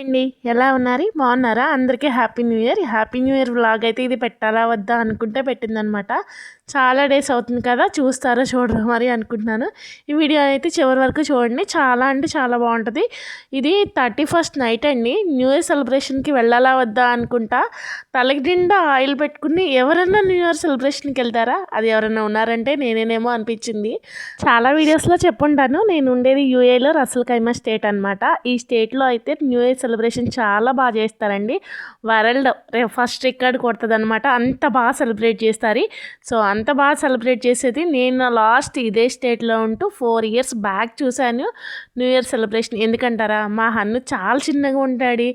అండి, ఎలా ఉన్నారు? బాగున్నారా? అందరికీ happy new year. Happy new year vlog అయితే ఇది పెట్టాలా వద్దా అనుకుంటే పెట్టిందనమాట. చాలా డేస్ అవుతుంది కదా, చూస్తారో చూడరో మరి అనుకుంటున్నాను. ఈ వీడియో అయితే చివరి వరకు చూడండి, చాలా అంటే చాలా బాగుంటుంది. ఇది 31st నైట్ అండి. న్యూ ఇయర్ సెలబ్రేషన్కి వెళ్ళాలా వద్దా అనుకుంటా తలకి నిండా ఆయిల్ పెట్టుకుని ఎవరన్నా న్యూ ఇయర్ సెలబ్రేషన్కి వెళ్తారా? అది ఎవరైనా ఉన్నారంటే నేనేనేమో అనిపించింది. చాలా వీడియోస్లో చెప్పుంటాను, నేను ఉండేది యూఏలో రసల్ ఖైమా స్టేట్ అనమాట. ఈ స్టేట్లో అయితే న్యూ ఇయర్ సెలబ్రేషన్ చాలా బాగా చేస్తారండి. వరల్డ్ ఫస్ట్ రికార్డ్ కొడుతుంది అనమాట, అంత బాగా సెలబ్రేట్ చేస్తారు. సో అంత బాగా సెలబ్రేట్ చేసేది నేను లాస్ట్ ఇదే స్టేట్లో ఉంటూ 4 years బ్యాక్ చూశాను న్యూ ఇయర్ సెలబ్రేషన్. ఎందుకంటారా, మా హన్ను చాలా చిన్నగా ఉంటాడు,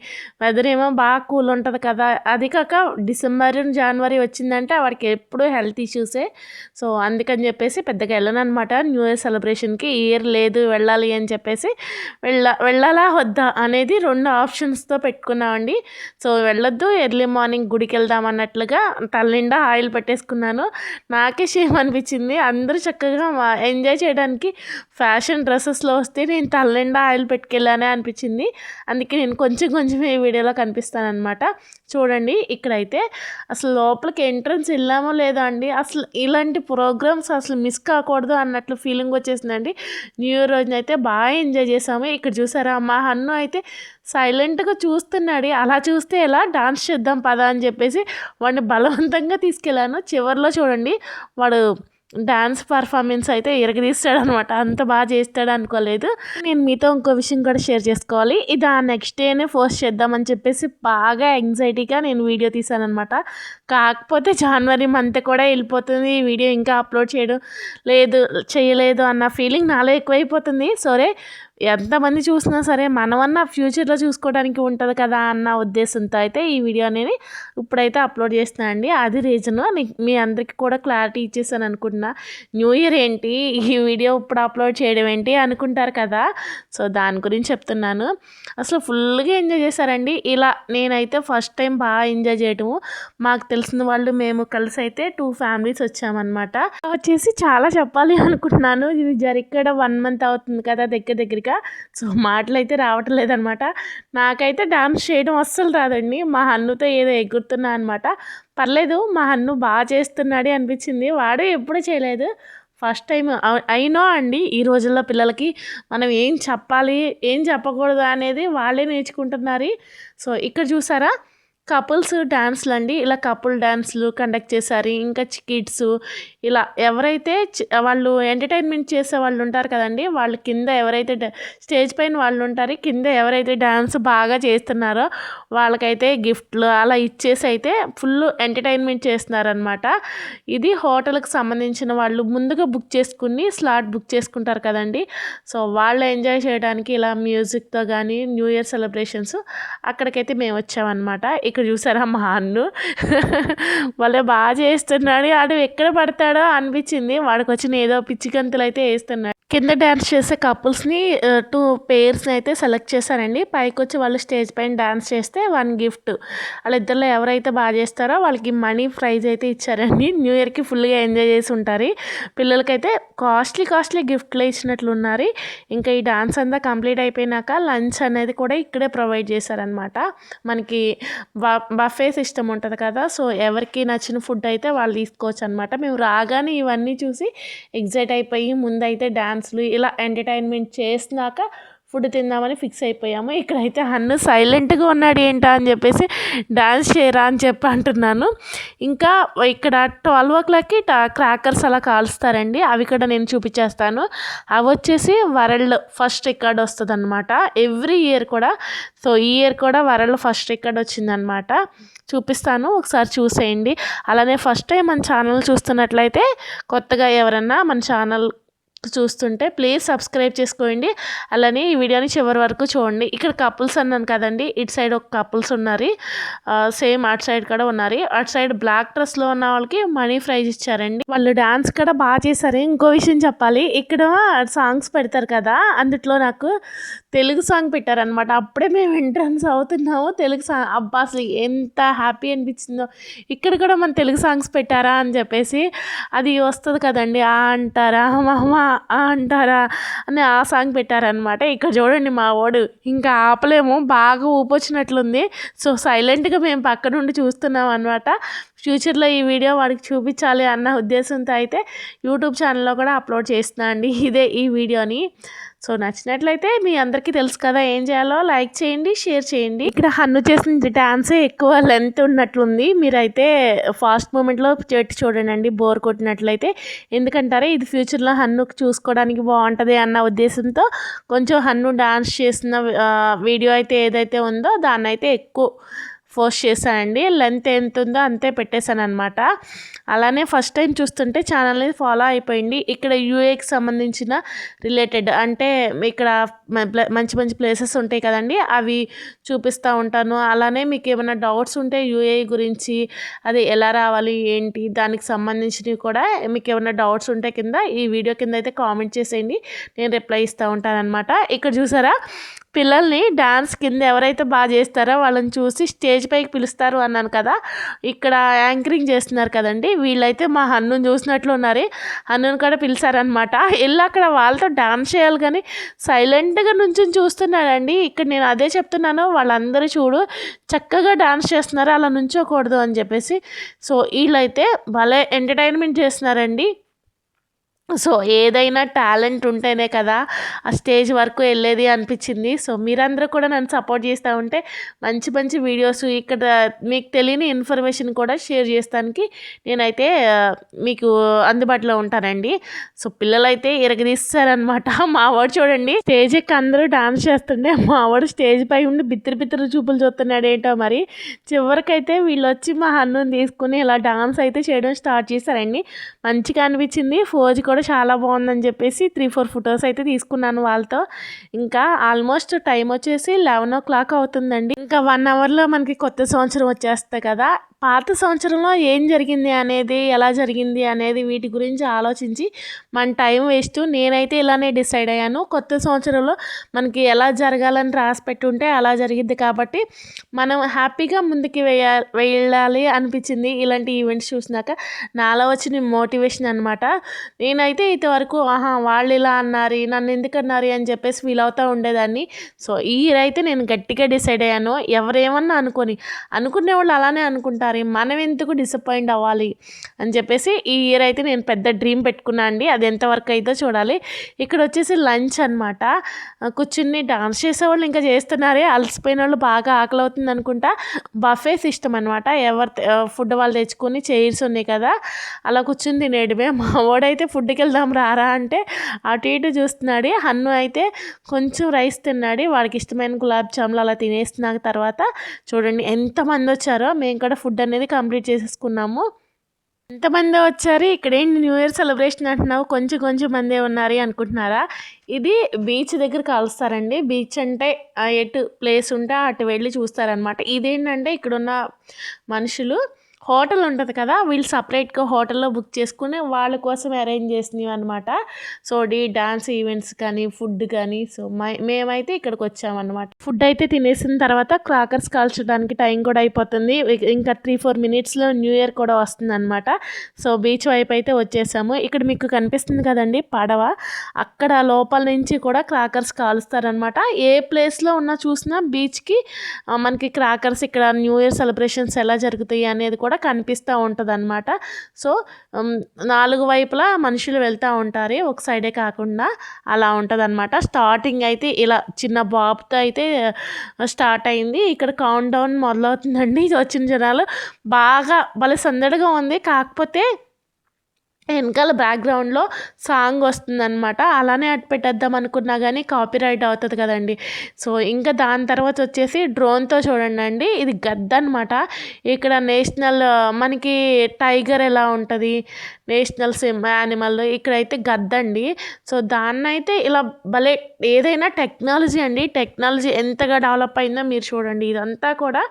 వెదర్ ఏమో బాగా కూల్ ఉంటుంది కదా. అది కాక డిసెంబర్ జనవరి వచ్చిందంటే వాడికి ఎప్పుడూ హెల్త్ ఇష్యూసే. సో అందుకని చెప్పేసి పెద్దగా వెళ్ళనమాట న్యూ ఇయర్ సెలబ్రేషన్కి. ఇయర్ లేదు వెళ్ళాలి అని చెప్పేసి వెళ్ళాలా వద్దా అనేది 2 ఆప్షన్స్తో పెట్టుకున్నామండి. సో వెళ్ళొద్దు, ఎర్లీ మార్నింగ్ గుడికి వెళ్దాం అన్నట్లుగా తలనిండా ఆయిల్ పెట్టేసుకున్నాను. నాకే షేమ్ అనిపించింది. అందరూ చక్కగా ఎంజాయ్ చేయడానికి ఫ్యాషన్ డ్రెస్సెస్లో వస్తే నేను తలనిండా ఆయిల్ పెట్టుకెళ్ళానే అనిపించింది. అందుకే నేను కొంచెం ఈ వీడియోలో కనిపిస్తాను అనమాట. చూడండి, ఇక్కడైతే అసలు లోపలికి ఎంట్రన్స్ వెళ్ళామో లేదో అండి, అసలు ఇలాంటి ప్రోగ్రామ్స్ అసలు మిస్ కాకూడదు అన్నట్లు ఫీలింగ్ వచ్చేసిందండి. న్యూ ఇయర్ రోజున అయితే బాగా ఎంజాయ్ చేసాము. ఇక్కడ చూసారా, మా హన్ను అయితే సైలెంట్గా చూస్తున్నాడు. అలా చూస్తే ఎలా, డాన్స్ చేద్దాం పదా అని చెప్పేసి వాడిని బలవంతంగా తీసుకెళ్ళాను. చివరిలో చూడండి, వాడు డాన్స్ పర్ఫార్మెన్స్ అయితే ఇరగదీస్తాడు అనమాట. అంత బాగా చేస్తాడు అనుకోలేదు. నేను మీతో ఇంకో విషయం కూడా షేర్ చేసుకోవాలి. ఇది ఆ నెక్స్ట్ డేనే పోస్ట్ చేద్దామని చెప్పేసి బాగా యాంగ్జైటీగా నేను వీడియో తీశాను అనమాట. కాకపోతే జనవరి మంత్ కూడా వెళ్ళిపోతుంది, ఈ వీడియో ఇంకా అప్లోడ్ చేయలేదు అన్న ఫీలింగ్ నాలో ఎక్కువైపోతుంది. సరే, ఎంతమంది చూసినా సరే మనమన్నా ఫ్యూచర్లో చూసుకోవడానికి ఉంటుంది కదా అన్న ఉద్దేశంతో అయితే ఈ వీడియో అనేది ఇప్పుడైతే అప్లోడ్ చేస్తున్నాను అండి. అది రీజను. మీ అందరికీ కూడా క్లారిటీ ఇచ్చేసాను అనుకుంటున్నా. న్యూ ఇయర్ ఏంటి ఈ వీడియో ఇప్పుడు అప్లోడ్ చేయడం ఏంటి అనుకుంటారు కదా, సో దాని గురించి చెప్తున్నాను. అసలు ఫుల్గా ఎంజాయ్ చేశారండి. ఇలా నేనైతే ఫస్ట్ టైం బాగా ఎంజాయ్ చేయటము. మాకు తెలిసిన వాళ్ళు మేము కలిసి అయితే 2 families వచ్చామన్నమాట. వచ్చేసి చాలా చెప్పాలి అనుకుంటున్నాను. ఇది జరిక్కడ 1 month అవుతుంది కదా దగ్గరగా. సో మాటలు అయితే రావటం లేదనమాట. నాకైతే డాన్స్ చేయడం అస్సలు రాదండి. మా హన్నుతో ఏదో ఎగురుతున్నా అనమాట. పర్లేదు, మా హన్ను బాగా చేస్తున్నాడు అనిపించింది. వాడు ఎప్పుడూ చేయలేదు, ఫస్ట్ టైం. అయినో అండి, ఈ రోజుల్లో పిల్లలకి మనం ఏం చెప్పాలి ఏం చెప్పకూడదు అనేది వాళ్ళే నేర్చుకుంటున్నారు. సో ఇక్కడ చూసారా, కపుల్స్ డ్యాన్స్లు అండి. ఇలా కపుల్ డ్యాన్స్లు కండక్ట్ చేశారు. ఇంకా కిడ్స్ ఇలా ఎవరైతే వాళ్ళు ఎంటర్టైన్మెంట్ చేసే వాళ్ళు ఉంటారు కదండి, వాళ్ళు కింద ఎవరైతే స్టేజ్ పైన వాళ్ళు ఉంటారు, కింద ఎవరైతే డ్యాన్స్ బాగా చేస్తున్నారో వాళ్ళకైతే గిఫ్ట్లు అలా ఇచ్చేసి అయితే ఫుల్ ఎంటర్టైన్మెంట్ చేస్తున్నారనమాట. ఇది హోటల్కి సంబంధించిన వాళ్ళు ముందుగా బుక్ చేసుకుని స్లాట్ బుక్ చేసుకుంటారు కదండి. సో వాళ్ళు ఎంజాయ్ చేయడానికి ఇలా మ్యూజిక్తో కానీ న్యూ ఇయర్ సెలబ్రేషన్స్ అక్కడికైతే మేము వచ్చామన్నమాట. ఇక్కడ చూసారా, మా అన్ను వాళ్ళే బాగా చేస్తున్నాడు. ఆడు ఎక్కడ పడతాడో అనిపించింది. వాడికి వచ్చిన ఏదో పిచ్చి గంతులు అయితే వేస్తున్నాడు. కింద డ్యాన్స్ చేసే కపుల్స్ని 2 pairsని అయితే సెలెక్ట్ చేశారండి. పైకి వచ్చి వాళ్ళు స్టేజ్ పైన డ్యాన్స్ చేస్తే 1 gift. వాళ్ళిద్దరిలో ఎవరైతే బాగా చేస్తారో వాళ్ళకి మనీ ప్రైజ్ అయితే ఇచ్చారండి. న్యూ ఇయర్కి ఫుల్గా ఎంజాయ్ చేసి ఉంటారు. పిల్లలకైతే కాస్ట్లీ గిఫ్ట్లు ఇచ్చినట్లు ఉన్నారు. ఇంకా ఈ డాన్స్ అంతా కంప్లీట్ అయిపోయినాక లంచ్ అనేది కూడా ఇక్కడే ప్రొవైడ్ చేశారనమాట. మనకి బఫే సిస్టమ్ ఉంటుంది కదా, సో ఎవరికి నచ్చిన ఫుడ్ అయితే వాళ్ళు తీసుకోవచ్చు అనమాట. మేము రాగానే ఇవన్నీ చూసి ఎగ్జైట్ అయిపోయి ముందైతే డ్యాన్స్లు ఇలా ఎంటర్టైన్మెంట్ చేసినాక ఫుడ్ తిందామని ఫిక్స్ అయిపోయాము. ఇక్కడైతే హన్ను సైలెంట్గా ఉన్నాడు ఏంటా అని చెప్పేసి డాన్స్ చేయరా అని చెప్పి అంటున్నాను. ఇంకా ఇక్కడ 12 o'clockకి క్రాకర్స్ అలా కాలుస్తారండి. అవి కూడా నేను చూపించేస్తాను. అవి వచ్చేసి వరల్డ్ ఫస్ట్ రికార్డ్ వస్తుంది అనమాట ఎవ్రీ ఇయర్ కూడా. సో ఈ ఇయర్ కూడా వరల్డ్ ఫస్ట్ రికార్డ్ వచ్చిందనమాట. చూపిస్తాను, ఒకసారి చూసేయండి. అలానే ఫస్ట్ టైం మన ఛానల్ చూస్తున్నట్లయితే, కొత్తగా ఎవరన్నా మన ఛానల్ చూస్తుంటే ప్లీజ్ సబ్స్క్రైబ్ చేసుకోండి. అలానే ఈ వీడియోని చివరి వరకు చూడండి. ఇక్కడ కపుల్స్ అన్నాను కదండి, ఇటు సైడ్ ఒక కపుల్స్ ఉన్నారు, సేమ్ అటు సైడ్ కూడా ఉన్నారు. అటు సైడ్ బ్లాక్ డ్రెస్లో ఉన్న వాళ్ళకి మనీ ప్రైజ్ ఇచ్చారండి. వాళ్ళు డాన్స్ కూడా బాగా చేశారు. ఇంకో విషయం చెప్పాలి, ఇక్కడ సాంగ్స్ పెడతారు కదా, అందుట్లో నాకు తెలుగు సాంగ్ పెట్టారనమాట. అప్పుడే మేము ఎంట్రన్స్ అవుతున్నాము, తెలుగు సాంగ్. అబ్బా అసలు ఎంత హ్యాపీ అనిపించిందో, ఇక్కడ కూడా మన తెలుగు సాంగ్స్ పెట్టారా అని చెప్పేసి. అది వస్తుంది కదండి, ఆ అంటారా మామ అంటారా అని ఆ సాంగ్ పెట్టారనమాట. ఇక్కడ చూడండి మా వాడు ఇంకా ఆపలేము, బాగా ఊపొచ్చినట్లుంది. సో సైలెంట్గా మేము పక్క నుండి చూస్తున్నాం అనమాట. ఫ్యూచర్లో ఈ వీడియో వాడికి చూపించాలి అన్న ఉద్దేశంతో అయితే యూట్యూబ్ ఛానల్లో కూడా అప్లోడ్ చేస్తున్నా అండి ఈ వీడియోని. సో నచ్చినట్లయితే మీ అందరికీ తెలుసు కదా ఏం చేయాలో, లైక్ చేయండి, షేర్ చేయండి. ఇక్కడ హన్ను చేసిన డాన్సే ఎక్కువ లెంత్ ఉన్నట్లుంది, మీరైతే ఫాస్ట్ మూమెంట్లో చేట్టి చూడండి బోర్ కొట్టినట్లయితే. ఎందుకంటారే ఇది ఫ్యూచర్లో హన్నుకు చూసుకోవడానికి బాగుంటుంది అన్న ఉద్దేశంతో కొంచెం హన్ను డాన్స్ చేసిన వీడియో అయితే ఏదైతే ఉందో దాన్ని అయితే ఎక్కువ పోస్ట్ చేశానండి. లెంత్ ఎంత ఉందో అంతే పెట్టేశాను అనమాట. అలానే ఫస్ట్ టైం చూస్తుంటే ఛానల్ని ఫాలో అయిపోయింది. ఇక్కడ యూఏకి సంబంధించిన రిలేటెడ్ అంటే ఇక్కడ మంచి మంచి ప్లేసెస్ ఉంటాయి కదండి, అవి చూపిస్తూ ఉంటాను. అలానే మీకు ఏమైనా డౌట్స్ ఉంటే యూఏ గురించి, అది ఎలా రావాలి ఏంటి దానికి సంబంధించినవి కూడా మీకు ఏమైనా డౌట్స్ ఉంటే కింద ఈ వీడియో కింద అయితే కామెంట్ చేసేయండి, నేను రిప్లై ఇస్తూ ఉంటాను అనమాట. ఇక్కడ చూసారా పిల్లల్ని డాన్స్ కింద ఎవరైతే బాగా చేస్తారో వాళ్ళని చూసి స్టేజ్ పైకి పిలుస్తారు అన్నాను కదా, ఇక్కడ యాంకరింగ్ చేస్తున్నారు కదండి వీళ్ళైతే మా హన్నుని చూసినట్లు ఉన్నారు. హన్నుని కూడా పిలిచారనమాట. వెళ్ళి అక్కడ వాళ్ళతో డాన్స్ చేయాలి కానీ సైలెంట్గా నుంచి చూస్తున్నాడండి. ఇక్కడ నేను అదే చెప్తున్నాను, వాళ్ళందరూ చూడు చక్కగా డాన్స్ చేస్తున్నారు, అలా నుంచోకూడదు అని చెప్పేసి. సో వీళ్ళైతే భలే ఎంటర్టైన్మెంట్ చేస్తున్నారండి. సో ఏదైనా టాలెంట్ ఉంటేనే కదా ఆ స్టేజ్ వరకు వెళ్ళేది అనిపించింది. సో మీరందరూ కూడా నన్ను సపోర్ట్ చేస్తూ ఉంటే మంచి మంచి వీడియోస్, ఇక్కడ మీకు తెలియని ఇన్ఫర్మేషన్ కూడా షేర్ చేస్తానికి నేనైతే మీకు అందుబాటులో ఉంటానండి. సో పిల్లలైతే ఇరగదీస్తారనమాట. మా వాడు చూడండి స్టేజ్ ఎక్కి అందరూ డాన్స్ చేస్తుండే మా వాడు స్టేజ్ పై ఉండి బిత్తిరి చూపులు చూస్తున్నాడు ఏంటో మరి. చివరికైతే వీళ్ళు వచ్చి మా హన్నుని తీసుకుని ఇలా డాన్స్ అయితే చేయడం స్టార్ట్ చేశారండి. మంచిగా అనిపించింది. ఫోజ్ కూడా చాలా బాగుందని చెప్పేసి 3-4 ఫొటోస్ అయితే తీసుకున్నాను వాళ్ళతో. ఇంకా ఆల్మోస్ట్ టైం వచ్చేసి 11 o'clock అవుతుందండి. ఇంకా 1 hourలో మనకి కొత్త సంవత్సరం వచ్చేస్తాయి కదా. పాత సంవత్సరంలో ఏం జరిగింది అనేది, ఎలా జరిగింది అనేది వీటి గురించి ఆలోచించి మన టైం వేస్ట్. నేనైతే ఇలానే డిసైడ్ అయ్యాను, కొత్త సంవత్సరంలో మనకి ఎలా జరగాలని రాసి పెట్టి ఉంటే అలా జరిగిద్ది కాబట్టి మనం హ్యాపీగా ముందుకు వెళ్ళాలి అనిపించింది ఇలాంటి ఈవెంట్స్ చూసినాక. నాలో వచ్చిన మోటివేషన్ అనమాట. నేనైతే ఇంతవరకు వాళ్ళు ఇలా అన్నారు, నన్ను ఎందుకు అన్నారు అని చెప్పేసి ఫీల్ అవుతూ ఉండేదాన్ని. సో ఈ ఇయర్ అయితే నేను గట్టిగా డిసైడ్ అయ్యాను, ఎవరేమన్నా అనుకునే వాళ్ళు అలానే అనుకుంటారు, మనం ఎందుకు డిసప్పాయింట్ అవ్వాలి అని చెప్పేసి ఈ ఇయర్ అయితే నేను పెద్ద డ్రీమ్ పెట్టుకున్నా అండి. అది ఎంతవరకు అయితే చూడాలి. ఇక్కడ వచ్చేసి లంచ్ అనమాట. కూర్చుని డాన్స్ చేసేవాళ్ళు ఇంకా చేస్తున్నారే, అలసిపోయిన వాళ్ళు బాగా ఆకలి అవుతుంది అనుకుంటా. బఫే సిస్టమ్ అనమాట, ఎవరు ఫుడ్ వాళ్ళు తెచ్చుకొని చైర్స్ ఉన్నాయి కదా అలా కూర్చుని తినేయడమే. మా వాడైతే ఫుడ్కి వెళ్దాం రారా అంటే అటు ఇటు చూస్తున్నాడు. హన్ను అయితే కొంచెం రైస్ తిన్నాడు, వాడికి ఇష్టమైన గులాబ్ జాములు అలా తినేస్తున్న తర్వాత చూడండి ఎంతమంది వచ్చారో. మేము కూడా ఫుడ్ అనేది కంప్లీట్ చేసేసుకున్నాము. ఎంతమంది వచ్చారు, ఇక్కడ ఏంటి న్యూ ఇయర్ సెలబ్రేషన్ అంటున్నావు కొంచెం మందే ఉన్నారు అనుకుంటున్నారా? ఇది బీచ్ దగ్గర కలుస్తారండి. బీచ్ అంటే ఎటు ప్లేస్ ఉంటే అటు వెళ్ళి చూస్తారనమాట. ఇదేంటంటే ఇక్కడున్న మనుషులు హోటల్ ఉంటుంది కదా, వీళ్ళు సపరేట్గా హోటల్లో బుక్ చేసుకుని వాళ్ళ కోసం అరేంజ్ చేసినవి అనమాట. సో డాన్స్ ఈవెంట్స్ కానీ ఫుడ్ కానీ. సో మేమైతే ఇక్కడికి వచ్చామన్నమాట. ఫుడ్ అయితే తినేసిన తర్వాత క్రాకర్స్ కాల్చడానికి టైం కూడా అయిపోతుంది. ఇంకా 3-4 minutesలో న్యూ ఇయర్ కూడా వస్తుంది అనమాట. సో బీచ్ వైపు అయితే వచ్చేసాము. ఇక్కడ మీకు కనిపిస్తుంది కదండి పడవ, అక్కడ లోపల నుంచి కూడా క్రాకర్స్ కాలుస్తారనమాట. ఏ ప్లేస్లో ఉన్నా చూసినా బీచ్కి మనకి క్రాకర్స్ ఇక్కడ న్యూ ఇయర్ సెలబ్రేషన్స్ ఎలా జరుగుతాయి అనేది కూడా కనిపిస్తూ ఉంటుంది అనమాట. సో 4 వైపులా మనుషులు వెళ్తూ ఉంటారు, ఒక సైడే కాకుండా అలా ఉంటుంది అనమాట. స్టార్టింగ్ అయితే ఇలా చిన్న బాబుతో అయితే స్టార్ట్ అయింది. ఇక్కడ కౌంట్ డౌన్ మొదలవుతుందండి. వచ్చిన జనాలు బాగా భలే సందడిగా ఉంది. కాకపోతే వెనకాల బ్యాక్గ్రౌండ్లో సాంగ్ వస్తుందన్నమాట. అలానే అటు పెట్టేద్దాం అనుకున్నా కానీ కాపీరైట్ అవుతుంది కదండి. సో ఇంకా దాని తర్వాత వచ్చేసి డ్రోన్తో చూడండి, ఇది గద్ద అనమాట. ఇక్కడ నేషనల్ మనకి టైగర్ ఎలా ఉంటుంది నేషనల్ యానిమల్, ఇక్కడైతే గద్దండి. సో దాన్ని అయితే ఇలా భలే ఏదైనా టెక్నాలజీ అండి, టెక్నాలజీ ఎంతగా డెవలప్ అయిందో మీరు చూడండి. ఇదంతా కూడా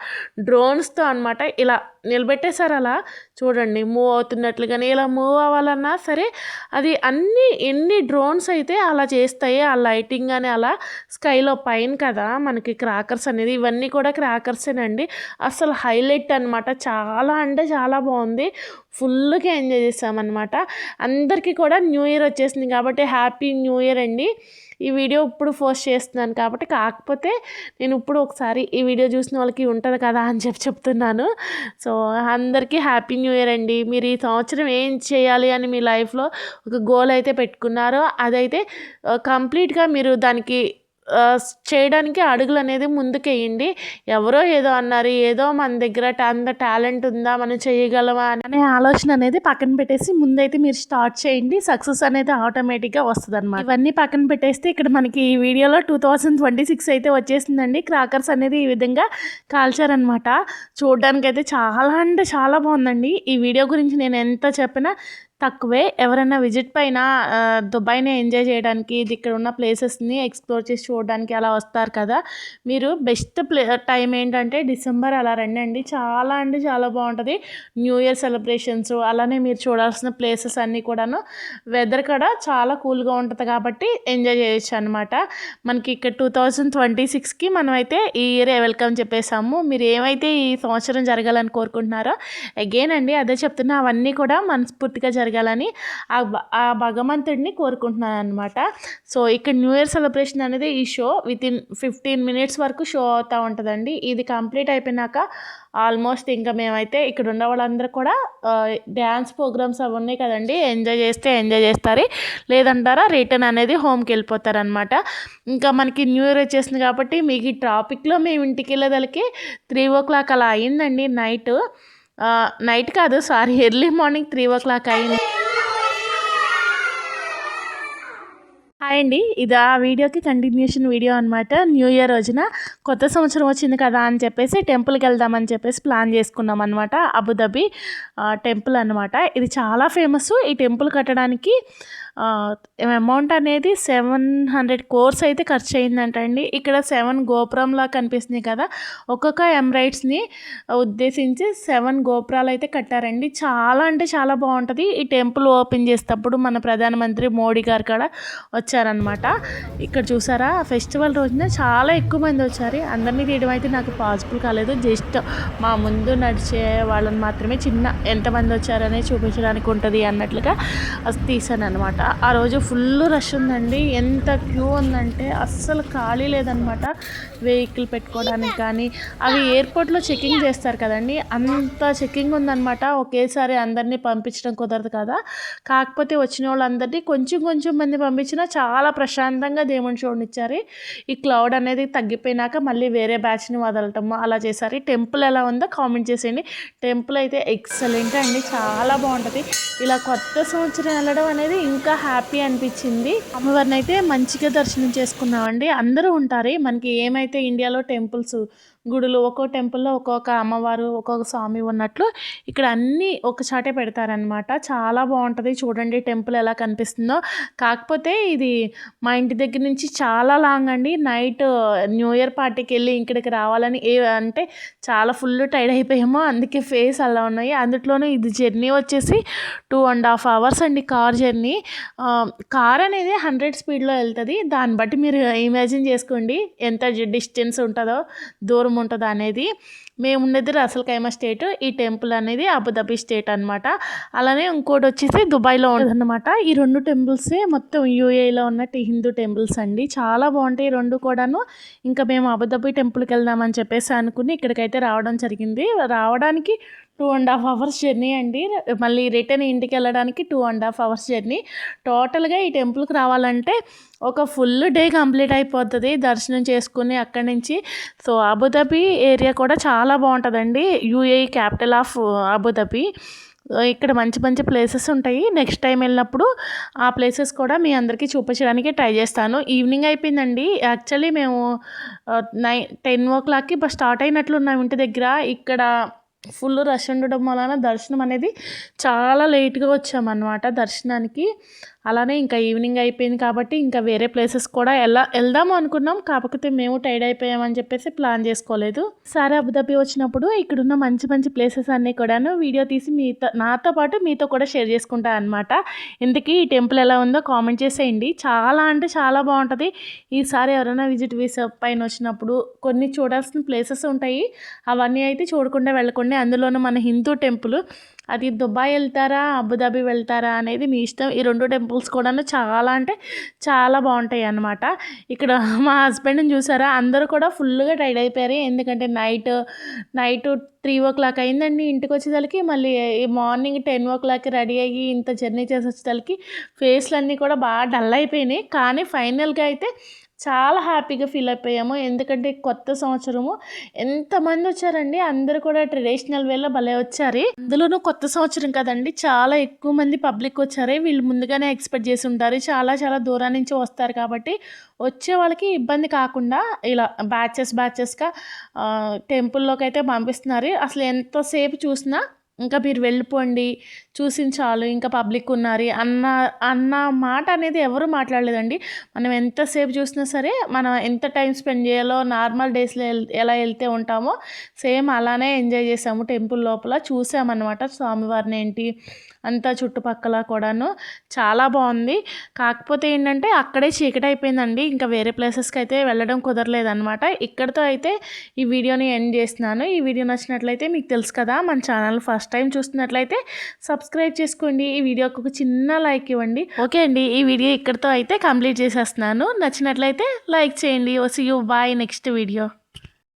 డ్రోన్స్తో అనమాట. ఇలా నిలబెట్టేశారు, అలా చూడండి మూవ్ అవుతున్నట్లుగానే. ఇలా మూవ్ అవ్వాలన్నా సరే అది ఎన్ని డ్రోన్స్ అయితే అలా చేస్తాయి. ఆ లైటింగ్ అని అలా స్కైలో పైన కదా మనకి క్రాకర్స్ అనేది, ఇవన్నీ కూడా క్రాకర్సేనండి. అసలు హైలైట్ అనమాట. చాలా అంటే చాలా బాగుంది. ఫుల్గా ఎంజాయ్ చేసామన్నమాట. అందరికీ కూడా న్యూ ఇయర్ వచ్చేసింది కాబట్టి హ్యాపీ న్యూ ఇయర్ అండి. ఈ వీడియో ఇప్పుడు పోస్ట్ చేస్తున్నాను కాబట్టి, కాకపోతే నేను ఇప్పుడు ఒకసారి ఈ వీడియో చూసిన వాళ్ళకి ఉంటుంది కదా అని చెప్తున్నాను. సో అందరికీ హ్యాపీ న్యూ ఇయర్ అండి. మీరు ఈ సంవత్సరం ఏం చేయాలి అని మీ లైఫ్లో ఒక గోల్ అయితే పెట్టుకున్నారో అదైతే కంప్లీట్గా మీరు దానికి చేయడానికి అడుగులు అనేది ముందుకేయండి. ఎవరో ఏదో అన్నారు, ఏదో మన దగ్గర అంత టాలెంట్ ఉందా, మనం చేయగలమా అనే ఆలోచన అనేది పక్కన పెట్టేసి ముందైతే మీరు స్టార్ట్ చేయండి. సక్సెస్ అనేది ఆటోమేటిక్గా వస్తుంది అనమాట. ఇవన్నీ పక్కన పెట్టేస్తే ఇక్కడ మనకి ఈ వీడియోలో 2026 అయితే వచ్చేసిందండి. క్రాకర్స్ అనేది ఈ విధంగా కాల్చారనమాట. చూడడానికి అయితే చాలా అంటే చాలా బాగుందండి. ఈ వీడియో గురించి నేను ఎంత చెప్పినా తక్కువే. ఎవరైనా విజిట్ పైన దుబాయ్ని ఎంజాయ్ చేయడానికి, ఇది ఇక్కడ ఉన్న ప్లేసెస్ని ఎక్స్ప్లోర్ చేసి చూడడానికి అలా వస్తారు కదా, మీరు బెస్ట్ టైం ఏంటంటే డిసెంబర్ అలా రండి. చాలా అంటే చాలా బాగుంటుంది. న్యూ ఇయర్ సెలబ్రేషన్స్, అలానే మీరు చూడాల్సిన ప్లేసెస్ అన్నీ కూడాను. వెదర్ కూడా చాలా కూల్గా ఉంటుంది కాబట్టి ఎంజాయ్ చేయొచ్చు అనమాట. మనకి ఇక్కడ 2026కి మనమైతే ఈ ఇయర్ వెల్కమ్ చెప్పేసాము. మీరు ఏమైతే ఈ సంవత్సరం జరగాలని కోరుకుంటున్నారో అగైన్ అండి అదే చెప్తున్నా, అవన్నీ కూడా మనస్ఫూర్తిగా జరగాలని ఆ భగవంతుడిని కోరుకుంటున్నాను అనమాట. సో ఇక్కడ న్యూ ఇయర్ సెలబ్రేషన్ అనేది ఈ షో వితిన్ 15 minutes వరకు షో అవుతూ ఉంటుందండి. ఇది కంప్లీట్ అయిపోయినాక ఆల్మోస్ట్ ఇంకా మేమైతే ఇక్కడ ఉన్న వాళ్ళందరూ కూడా డ్యాన్స్ ప్రోగ్రామ్స్ అవి ఉన్నాయి కదండి, ఎంజాయ్ చేస్తారు, లేదంటారా రిటర్న్ అనేది హోమ్కి వెళ్ళిపోతారనమాట. ఇంకా మనకి న్యూ ఇయర్ వచ్చేసింది కాబట్టి మీకు ఈ ట్రాఫిక్లో మేము ఇంటికి వెళ్ళేదానికి 3 o'clock అలా అయిందండి. నైట్ కాదు సారీ, ఎర్లీ మార్నింగ్ 3 o'clock అయింది. హాయ్ అండి, ఇది ఆ వీడియోకి కంటిన్యూషన్ వీడియో అనమాట. న్యూ ఇయర్ రోజున కొత్త సంవత్సరం వచ్చింది కదా అని చెప్పేసి టెంపుల్కి వెళ్దామని చెప్పేసి ప్లాన్ చేసుకున్నాం అనమాట. అబుదాబి టెంపుల్ అనమాట. ఇది చాలా ఫేమస్. ఈ టెంపుల్ కట్టడానికి అమౌంట్ అనేది 700 crores అయితే ఖర్చు అయిందంటండి. ఇక్కడ 7 గోపురంలా కనిపిస్తున్నాయి కదా, ఒక్కొక్క ఎమరైట్స్ని ఉద్దేశించి 7 గోపురాలు అయితే కట్టారండి. చాలా అంటే చాలా బాగుంటుంది. ఈ టెంపుల్ ఓపెన్ చేసేటప్పుడు మన ప్రధానమంత్రి మోడీ గారు కూడా వచ్చారనమాట. ఇక్కడ చూసారా, ఫెస్టివల్ రోజున చాలా ఎక్కువ మంది వచ్చారు. అందరినీ తీయడం అయితే నాకు పాసిబుల్ కాలేదు. జస్ట్ మా ముందు నడిచే వాళ్ళని మాత్రమే ఎంతమంది వచ్చారనే చూపించడానికి ఉంటుంది అన్నట్లుగా తీసాను అనమాట. ఆ రోజు ఫుల్ రష్ ఉందండి. ఎంత క్యూ ఉందంటే అస్సలు ఖాళీ లేదనమాట. వెహికల్ పెట్టుకోవడానికి కానీ, అవి ఎయిర్పోర్ట్లో చెకింగ్ చేస్తారు కదండి, అంత చెకింగ్ ఉందనమాట. ఒకేసారి అందరినీ పంపించడం కుదరదు కదా. కాకపోతే వచ్చిన వాళ్ళందరినీ కొంచెం మంది పంపించినా చాలా ప్రశాంతంగా దేవుని చూడనిచ్చారు. ఈ క్లౌడ్ అనేది తగ్గిపోయినాక మళ్ళీ వేరే బ్యాచ్ని వదలటము అలా చేశారు. టెంపుల్ ఎలా ఉందో కామెంట్ చేసేయండి. టెంపుల్ అయితే ఎక్సలెంట్ అండి, చాలా బాగుంటుంది. ఇలా కొత్త సంవత్సరం వెళ్ళడం అనేది ఇంకా హ్యాపీ అనిపించింది. అమ్మవారిని అయితే మంచిగా దర్శనం చేసుకున్నామండి. అందరూ ఉంటారు మనకి ఏమైతే ఇండియాలో టెంపుల్స్, గుడులు ఒక్కో టెంపుల్లో ఒక్కొక్క అమ్మవారు, ఒక్కొక్క స్వామి ఉన్నట్లు ఇక్కడ అన్నీ ఒక చాటే పెడతారనమాట. చాలా బాగుంటుంది. చూడండి టెంపుల్ ఎలా కనిపిస్తుందో. కాకపోతే ఇది మా ఇంటి దగ్గర నుంచి చాలా లాంగ్ అండి. నైట్ న్యూ ఇయర్ పార్టీకి వెళ్ళి ఇక్కడికి రావాలని అంటే చాలా ఫుల్ టైర్డ్ అయిపోయామో, అందుకే ఫేస్ అలా ఉన్నాయి. అందులోనూ ఇది జర్నీ వచ్చేసి 2.5 hours అండి, కార్ జర్నీ. కార్ అనేది 100 స్పీడ్లో వెళ్తుంది. దాన్ని బట్టి మీరు ఇమాజిన్ చేసుకోండి ఎంత డిస్టెన్స్ ఉంటుందో, దూరం ఉంటుందో అనేది. మేము ఉండేది రసల్ ఖైమా స్టేట్, ఈ టెంపుల్ అనేది అబుదాబి స్టేట్ అనమాట. అలానే ఇంకోటి వచ్చేసి దుబాయ్లో ఉంటుంది అనమాట. ఈ 2 టెంపుల్సే మొత్తం యూఏలో ఉన్నట్టు హిందూ టెంపుల్స్ అండి. చాలా బాగుంటాయి 2 కూడాను. ఇంకా మేము అబుదాబి టెంపుల్కి వెళ్దామని చెప్పేసి అనుకుని ఇక్కడికైతే రావడం జరిగింది. రావడానికి 2.5 hours జర్నీ అండి. మళ్ళీ రిటర్న్ ఇంటికి వెళ్ళడానికి 2.5 hours జర్నీ. టోటల్గా ఈ టెంపుల్కి రావాలంటే ఒక ఫుల్ డే కంప్లీట్ అయిపోతుంది దర్శనం చేసుకుని అక్కడి నుంచి. సో అబుదాబి ఏరియా కూడా చాలా బాగుంటుందండి. UAE capital of Abu Dhabi. ఇక్కడ మంచి ప్లేసెస్ ఉంటాయి. నెక్స్ట్ టైం వెళ్ళినప్పుడు ఆ ప్లేసెస్ కూడా మీ అందరికీ చూపించడానికి ట్రై చేస్తాను. ఈవినింగ్ అయిపోయిందండి. యాక్చువల్లీ మేము 10 o'clockకి స్టార్ట్ అయినట్లున్నాం ఇంటి దగ్గర. ఇక్కడ ఫుల్ రష్ ఉండడం వలన దర్శనం అనేది చాలా లేట్గా వచ్చామన్నమాట దర్శనానికి. అలానే ఇంకా ఈవినింగ్ అయిపోయింది కాబట్టి ఇంకా వేరే ప్లేసెస్ కూడా వెళ్దాము అనుకున్నాం. కాకపోతే మేము టైర్డ్ అయిపోయామని చెప్పేసి ప్లాన్ చేసుకోలేదు. సరే అబుదాబి వచ్చినప్పుడు ఇక్కడున్న మంచి మంచి ప్లేసెస్ అన్నీ కూడాను వీడియో తీసి నాతో పాటు మీతో కూడా షేర్ చేసుకుంటా అనమాట. ఇంతకీ ఈ టెంపుల్ ఎలా ఉందో కామెంట్ చేసేయండి. చాలా అంటే చాలా బాగుంటుంది. ఈసారి ఎవరైనా విజిట్ వీసా పైన వచ్చినప్పుడు కొన్ని చూడాల్సిన ప్లేసెస్ ఉంటాయి. అవన్నీ అయితే చూడకుండా వెళ్ళకండి. అందులోనూ మన హిందూ టెంపుల్, అది దుబాయ్ వెళ్తారా అబుదాబి వెళ్తారా అనేది మీ ఇష్టం. ఈ 2 టెంపుల్స్ కూడాను చాలా అంటే చాలా బాగుంటాయి అన్నమాట. ఇక్కడ మా హస్బెండ్ని చూసారా, అందరూ కూడా ఫుల్గా టైర్డ్ అయిపోయారు. ఎందుకంటే నైట్ 3:00 అయిందండి ఇంటికి వచ్చేసరికి. మళ్ళీ మార్నింగ్ 10:00 రెడీ అయ్యి ఇంత జర్నీ చేసి వచ్చేసరికి ఫేస్లన్నీ కూడా బాగా డల్ అయిపోయినాయి. కానీ ఫైనల్గా అయితే చాలా హ్యాపీగా ఫీల్ అయిపోయాము. ఎందుకంటే కొత్త సంవత్సరము ఎంతమంది వచ్చారండి, అందరూ కూడా ట్రెడిషనల్ వేలో భలే వచ్చారు. అందులోనూ కొత్త సంవత్సరం కదండి, చాలా ఎక్కువ మంది పబ్లిక్ వచ్చారు. వీళ్ళు ముందుగానే ఎక్స్పెక్ట్ చేసి ఉంటారు, చాలా చాలా దూరం నుంచి వస్తారు కాబట్టి వచ్చే వాళ్ళకి ఇబ్బంది కాకుండా ఇలా బ్యాచెస్గా టెంపుల్లోకి అయితే పంపిస్తున్నారు. అసలు ఎంతసేపు చూసినా ఇంకా మీరు వెళ్ళిపోండి, చూసింది చాలు, ఇంకా పబ్లిక్ ఉన్నారు అన్న మాట అనేది ఎవరు మాట్లాడలేదండి. మనం ఎంతసేపు చూసినా సరే, మనం ఎంత టైం స్పెండ్ చేయాలో నార్మల్ డేస్లో ఎలా వెళ్తే ఉంటామో సేమ్ అలానే ఎంజాయ్ చేసాము. టెంపుల్ లోపల చూసామన్నమాట స్వామివారిని ఏంటి అంతా చుట్టుపక్కల కూడాను చాలా బాగుంది. కాకపోతే ఏంటంటే అక్కడే చీకటి అయిపోయిందండి. ఇంకా వేరే ప్లేసెస్కి అయితే వెళ్ళడం కుదరలేదన్నమాట. ఇక్కడితో అయితే ఈ వీడియోని ఎండ్ చేస్తున్నాను. ఈ వీడియో నచ్చినట్లయితే మీకు తెలుసు కదా, మన ఛానల్ ఫస్ట్ టైం చూస్తున్నట్లయితే సబ్స్క్రైబ్ చేసుకోండి. ఈ వీడియోకి ఒక చిన్న లైక్ ఇవ్వండి. ఓకే అండి, ఈ వీడియో ఇక్కడితో అయితే కంప్లీట్ చేసేస్తున్నాను. నచ్చినట్లయితే లైక్ చేయండి. See you, bye, next video.